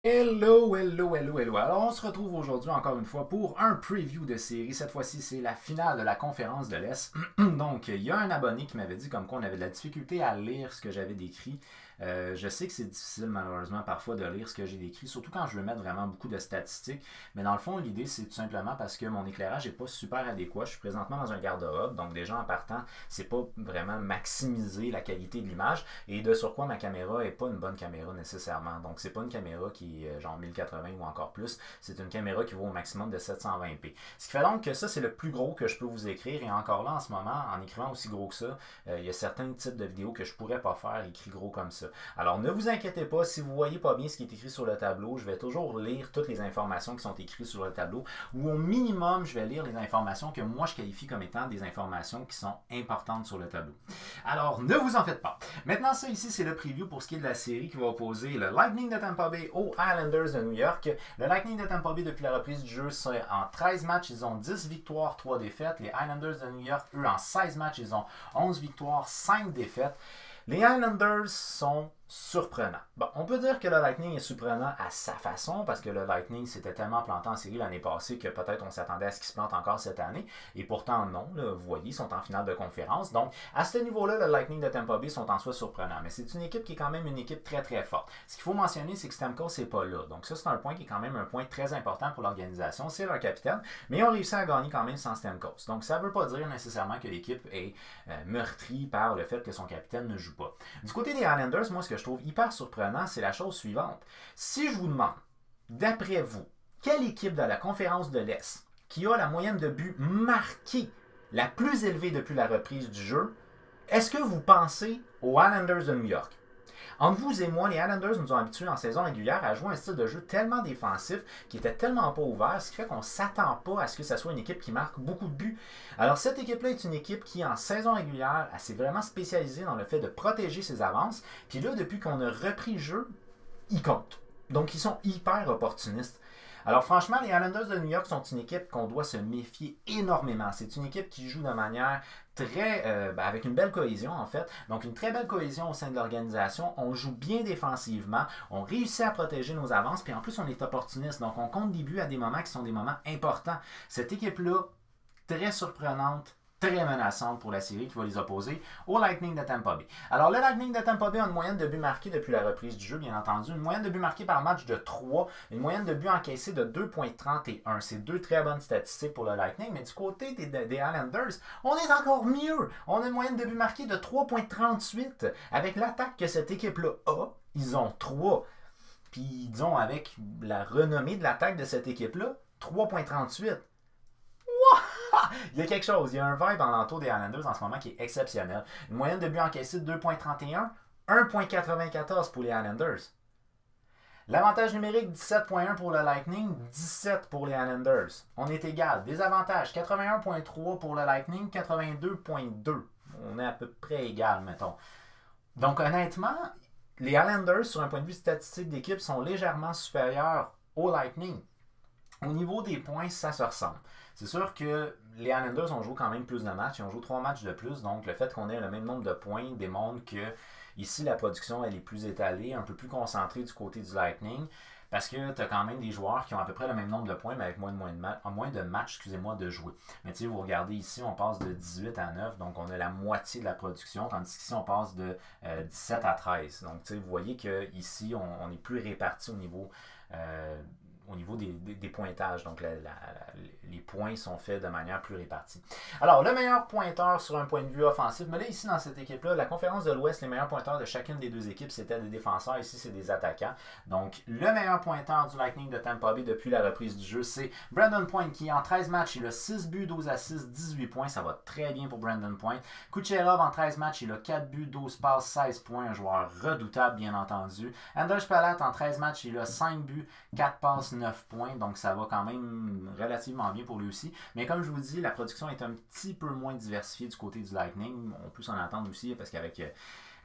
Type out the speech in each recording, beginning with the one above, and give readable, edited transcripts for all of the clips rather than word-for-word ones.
Hello, hello, hello, hello. Alors, on se retrouve aujourd'hui encore une fois pour un preview de série. Cette fois-ci, c'est la finale de la conférence de l'Est. Donc, il y a un abonné qui m'avait dit comme quoi on avait de la difficulté à lire ce que j'avais décrit. Je sais que c'est difficile malheureusement parfois de lire ce que j'ai décrit, surtout quand je veux mettre vraiment beaucoup de statistiques. Mais dans le fond, l'idée c'est tout simplement parce que mon éclairage n'est pas super adéquat. Je suis présentement dans un garde-robe, donc déjà en partant, c'est pas vraiment maximiser la qualité de l'image. Et de sur quoi ma caméra est pas une bonne caméra nécessairement. Donc c'est pas une caméra qui est genre 1080 ou encore plus. C'est une caméra qui vaut au maximum de 720p. Ce qui fait donc que ça c'est le plus gros que je peux vous écrire. Et encore là en ce moment, en écrivant aussi gros que ça, il y a certains types de vidéos que je pourrais pas faire écrit gros comme ça. Alors ne vous inquiétez pas, si vous voyez pas bien ce qui est écrit sur le tableau, je vais toujours lire toutes les informations qui sont écrites sur le tableau, ou au minimum, je vais lire les informations que moi je qualifie comme étant des informations qui sont importantes sur le tableau. Alors ne vous en faites pas. Maintenant ça ici, c'est le preview pour ce qui est de la série qui va opposer le Lightning de Tampa Bay aux Islanders de New York. Le Lightning de Tampa Bay, depuis la reprise du jeu, c'est en 13 matchs, ils ont 10 victoires, 3 défaites. Les Islanders de New York, eux, en 16 matchs, ils ont 11 victoires, 5 défaites. Les Islanders sont surprenants. Bon, on peut dire que le Lightning est surprenant à sa façon, parce que le Lightning s'était tellement planté en série l'année passée que peut-être on s'attendait à ce qu'il se plante encore cette année. Et pourtant, non. Là, vous voyez, ils sont en finale de conférence. Donc, à ce niveau-là, le Lightning de Tampa Bay sont en soi surprenants. Mais c'est une équipe qui est quand même une équipe très, très forte. Ce qu'il faut mentionner, c'est que Stamkos n'est pas là. Donc, ça, c'est un point qui est quand même un point très important pour l'organisation. C'est leur capitaine. Mais ils ont réussi à gagner quand même sans Stamkos. Donc, ça ne veut pas dire nécessairement que l'équipe est meurtrie par le fait que son capitaine ne joue pas. Du côté des Islanders, moi, ce que je trouve hyper surprenant, c'est la chose suivante. Si je vous demande, d'après vous, quelle équipe de la conférence de l'Est qui a la moyenne de buts marqués la plus élevée depuis la reprise du jeu, est-ce que vous pensez aux Islanders de New York? Entre vous et moi, les Islanders nous ont habitués en saison régulière à jouer un style de jeu tellement défensif qui était tellement pas ouvert, ce qui fait qu'on ne s'attend pas à ce que ce soit une équipe qui marque beaucoup de buts. Alors cette équipe-là est une équipe qui, en saison régulière, elle s'est vraiment spécialisée dans le fait de protéger ses avances. Puis là, depuis qu'on a repris le jeu, ils comptent. Donc ils sont hyper opportunistes. Alors franchement, les Islanders de New York sont une équipe qu'on doit se méfier énormément. C'est une équipe qui joue de manière avec une belle cohésion en fait. Donc une très belle cohésion au sein de l'organisation. On joue bien défensivement, on réussit à protéger nos avances, puis en plus on est opportuniste. Donc on compte des buts à des moments qui sont des moments importants. Cette équipe-là, très surprenante, très menaçante pour la série qui va les opposer au Lightning de Tampa Bay. Alors, le Lightning de Tampa Bay a une moyenne de buts marqués depuis la reprise du jeu, bien entendu. Une moyenne de buts marqués par match de 3, une moyenne de buts encaissés de 2,31. C'est deux très bonnes statistiques pour le Lightning, mais du côté des Islanders, on est encore mieux. On a une moyenne de buts marqués de 3,38. Avec l'attaque que cette équipe-là a, ils ont 3. Puis, disons, avec la renommée de l'attaque de cette équipe-là, 3,38. Il y a quelque chose, il y a un vibe en l'entour des Islanders en ce moment qui est exceptionnel. Une moyenne de buts encaissés de 2,31, 1,94 pour les Islanders. L'avantage numérique 17,1 pour le Lightning, 17 pour les Islanders. On est égal. Désavantage 81,3 pour le Lightning, 82,2. On est à peu près égal, mettons. Donc honnêtement, les Islanders, sur un point de vue statistique d'équipe, sont légèrement supérieurs au Lightning. Au niveau des points, ça se ressemble. C'est sûr que les Islanders ont joué quand même plus de matchs. Ils ont joué 3 matchs de plus. Donc, le fait qu'on ait le même nombre de points démontre que ici, la production elle est plus étalée, un peu plus concentrée du côté du Lightning. Parce que tu as quand même des joueurs qui ont à peu près le même nombre de points, mais avec moins de matchs de jouer. Mais tu sais, vous regardez ici, on passe de 18 à 9, donc on a la moitié de la production, tandis qu'ici, on passe de 17 à 13. Donc, tu sais, vous voyez qu'ici, on est plus réparti au niveau des pointages. Donc, les points sont faits de manière plus répartie. Alors, le meilleur pointeur sur un point de vue offensif, mais là, ici, dans cette équipe-là, la conférence de l'Ouest, les meilleurs pointeurs de chacune des deux équipes, c'était des défenseurs. Ici, c'est des attaquants. Donc, le meilleur pointeur du Lightning de Tampa Bay depuis la reprise du jeu, c'est Brandon Point, qui, en 13 matchs, il a 6 buts, 12 assists, 18 points. Ça va très bien pour Brandon Point. Kucherov, en 13 matchs, il a 4 buts, 12 passes, 16 points. Un joueur redoutable, bien entendu. Anders Palat, en 13 matchs, il a 5 buts, 4 passes, 9 points. Donc, ça va quand même relativement bien pour lui aussi. Mais comme je vous dis, la production est un petit peu moins diversifiée du côté du Lightning. On peut s'en attendre aussi parce qu'avec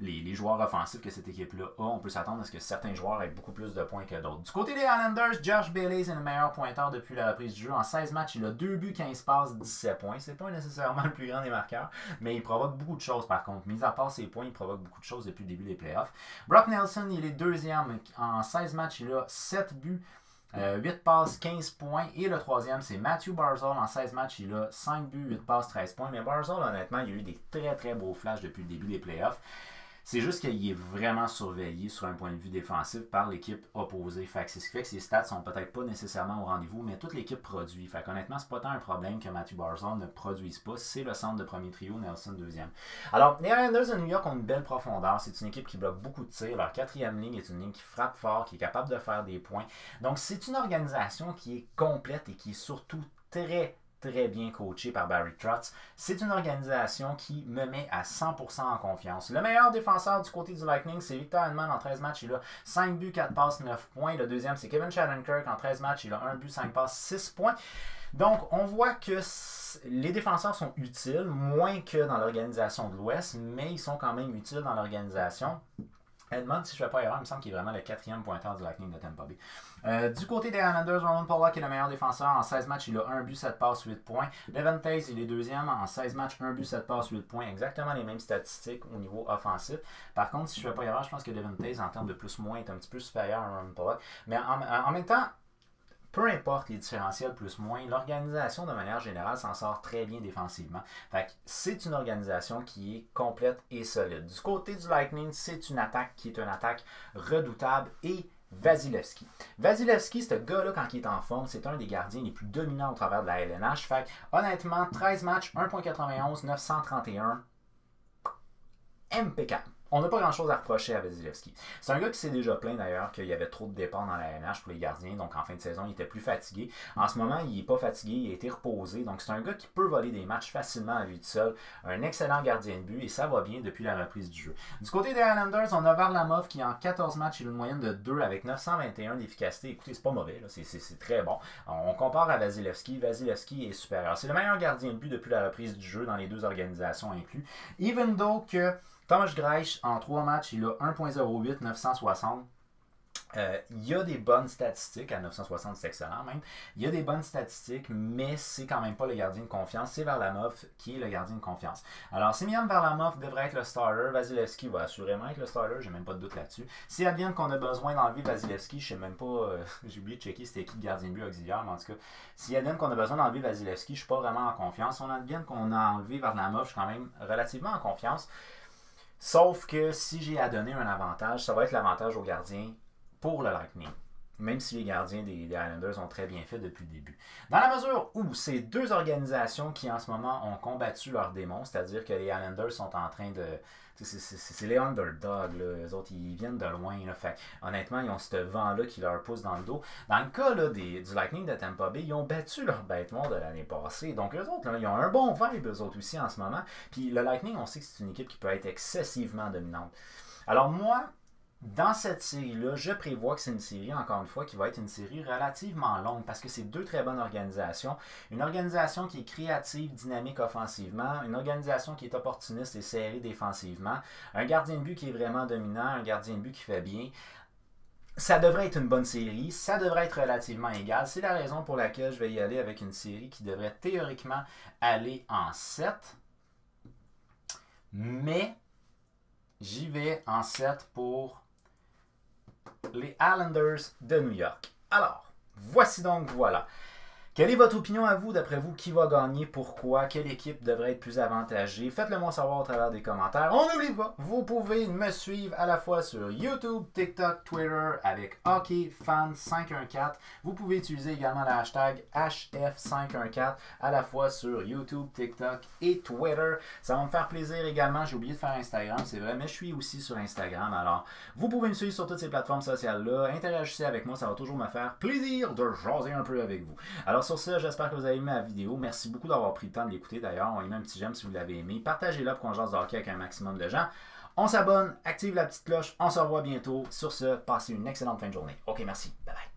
les joueurs offensifs que cette équipe-là a, on peut s'attendre à ce que certains joueurs aient beaucoup plus de points que d'autres. Du côté des Islanders, Josh Bailey est le meilleur pointeur depuis la reprise du jeu. En 16 matchs, il a 2 buts, 15 passes, 17 points. C'est pas nécessairement le plus grand des marqueurs, mais il provoque beaucoup de choses par contre. Mis à part ses points, il provoque beaucoup de choses depuis le début des playoffs. Brock Nelson, il est deuxième. En 16 matchs, il a 7 buts. 8 passes, 15 points. Et le troisième, c'est Matthew Barzal. En 16 matchs, il a 5 buts, 8 passes, 13 points. Mais Barzal, honnêtement, il y a eu des très beaux flashs depuis le début des playoffs. C'est juste qu'il est vraiment surveillé sur un point de vue défensif par l'équipe opposée. Fait que c'est ce qui fait que ses stats sont peut-être pas nécessairement au rendez-vous, mais toute l'équipe produit. Fait qu'honnêtement, c'est pas tant un problème que Matthew Barzal ne produise pas. C'est le centre de premier trio, Nelson deuxième. Alors, les Islanders de New York ont une belle profondeur. C'est une équipe qui bloque beaucoup de tirs. Leur quatrième ligne est une ligne qui frappe fort, qui est capable de faire des points. Donc, c'est une organisation qui est complète et qui est surtout très bien coaché par Barry Trotz. C'est une organisation qui me met à 100% en confiance. Le meilleur défenseur du côté du Lightning, c'est Victor Hedman. En 13 matchs, il a 5 buts, 4 passes, 9 points. Le deuxième, c'est Kevin Shattenkirk. En 13 matchs, il a 1 but, 5 passes, 6 points. Donc, on voit que les défenseurs sont utiles, moins que dans l'organisation de l'Ouest, mais ils sont quand même utiles dans l'organisation. Edmond, si je ne fais pas erreur, il me semble qu'il est vraiment le 4e pointeur du Lightning de Tampa Bay. Du côté des Islanders, Roman Pollock est le meilleur défenseur. En 16 matchs, il a 1 but, 7 passes, 8 points. Devon Toews, il est deuxième. En 16 matchs, 1 but, 7 passes, 8 points. Exactement les mêmes statistiques au niveau offensif. Par contre, si je ne fais pas erreur, je pense que Devon Toews, en termes de plus-moins, est un petit peu supérieur à Roman Pollock. Mais en même temps, peu importe les différentiels plus-moins, l'organisation de manière générale s'en sort très bien défensivement. Fait que c'est une organisation qui est complète et solide. Du côté du Lightning, c'est une attaque qui est une attaque redoutable et Vasilevskiy. Vasilevskiy, ce gars-là, quand il est en forme, c'est un des gardiens les plus dominants au travers de la LNH. Fait que, honnêtement, 13 matchs, 1.91, 931, impeccable. On n'a pas grand-chose à reprocher à Vasilevskiy. C'est un gars qui s'est déjà plaint d'ailleurs qu'il y avait trop de départs dans la LNH pour les gardiens, donc en fin de saison, il était plus fatigué. En ce moment, il n'est pas fatigué, il a été reposé, donc c'est un gars qui peut voler des matchs facilement à lui tout seul. Un excellent gardien de but et ça va bien depuis la reprise du jeu. Du côté des Islanders, on a Varlamov qui en 14 matchs, il a une moyenne de 2 avec 921 d'efficacité. Écoutez, c'est pas mauvais, c'est très bon. On compare à Vasilevskiy, Vasilevskiy est supérieur. C'est le meilleur gardien de but depuis la reprise du jeu dans les deux organisations inclus. Even though que Thomas Greisch, en 3 matchs, il a 1.08, 960. Il y a des bonnes statistiques, à 960 c'est excellent même, il y a des bonnes statistiques, mais c'est quand même pas le gardien de confiance, c'est Varlamov qui est le gardien de confiance. Alors Semyon Varlamov devrait être le starter, Vasilevskiy va assurément être le starter, j'ai même pas de doute là-dessus. Si advienne qu'on a besoin d'enlever Vasilevskiy, je sais même pas, j'ai oublié de checker c'était qui le gardien de but auxiliaire, mais en tout cas, si advienne qu'on a besoin d'enlever Vasilevskiy, je suis pas vraiment en confiance. Si on advienne qu'on a enlevé Varlamov, je suis quand même relativement en confiance. Sauf que si j'ai à donner un avantage, ça va être l'avantage aux gardiens pour le Lightning. Même si les gardiens des Islanders ont très bien fait depuis le début. Dans la mesure où c'est deux organisations qui en ce moment ont combattu leurs démons, c'est-à-dire que les Islanders sont en train de... C'est les underdogs, là. Les autres, ils viennent de loin. Là. Fait, honnêtement, ils ont ce vent-là qui leur pousse dans le dos. Dans le cas là, du Lightning de Tampa Bay, ils ont battu leur bête noire de l'année passée. Donc, eux autres, là, ils ont un bon vibe, eux autres aussi, en ce moment. Puis, le Lightning, on sait que c'est une équipe qui peut être excessivement dominante. Alors, moi... Dans cette série-là, je prévois que c'est une série, encore une fois, qui va être une série relativement longue parce que c'est deux très bonnes organisations. Une organisation qui est créative, dynamique offensivement, une organisation qui est opportuniste et serrée défensivement, un gardien de but qui est vraiment dominant, un gardien de but qui fait bien. Ça devrait être une bonne série, ça devrait être relativement égal. C'est la raison pour laquelle je vais y aller avec une série qui devrait théoriquement aller en 7. Mais j'y vais en 7 pour les Islanders de New York. Alors, voici donc voilà. Quelle est votre opinion à vous? D'après vous, qui va gagner? Pourquoi? Quelle équipe devrait être plus avantagée? Faites-le moi savoir au travers des commentaires. On n'oublie pas, vous pouvez me suivre à la fois sur YouTube, TikTok, Twitter avec HockeyFan514. Vous pouvez utiliser également le hashtag HF514 à la fois sur YouTube, TikTok et Twitter. Ça va me faire plaisir également. J'ai oublié de faire Instagram, c'est vrai, mais je suis aussi sur Instagram. Alors, vous pouvez me suivre sur toutes ces plateformes sociales-là. Interagissez avec moi, ça va toujours me faire plaisir de jaser un peu avec vous. Alors, sur ce, j'espère que vous avez aimé la vidéo. Merci beaucoup d'avoir pris le temps de l'écouter. D'ailleurs, on y met un petit j'aime si vous l'avez aimé. Partagez-la pour qu'on jase de hockey avec un maximum de gens. On s'abonne, active la petite cloche. On se revoit bientôt. Sur ce, passez une excellente fin de journée. OK, merci. Bye bye.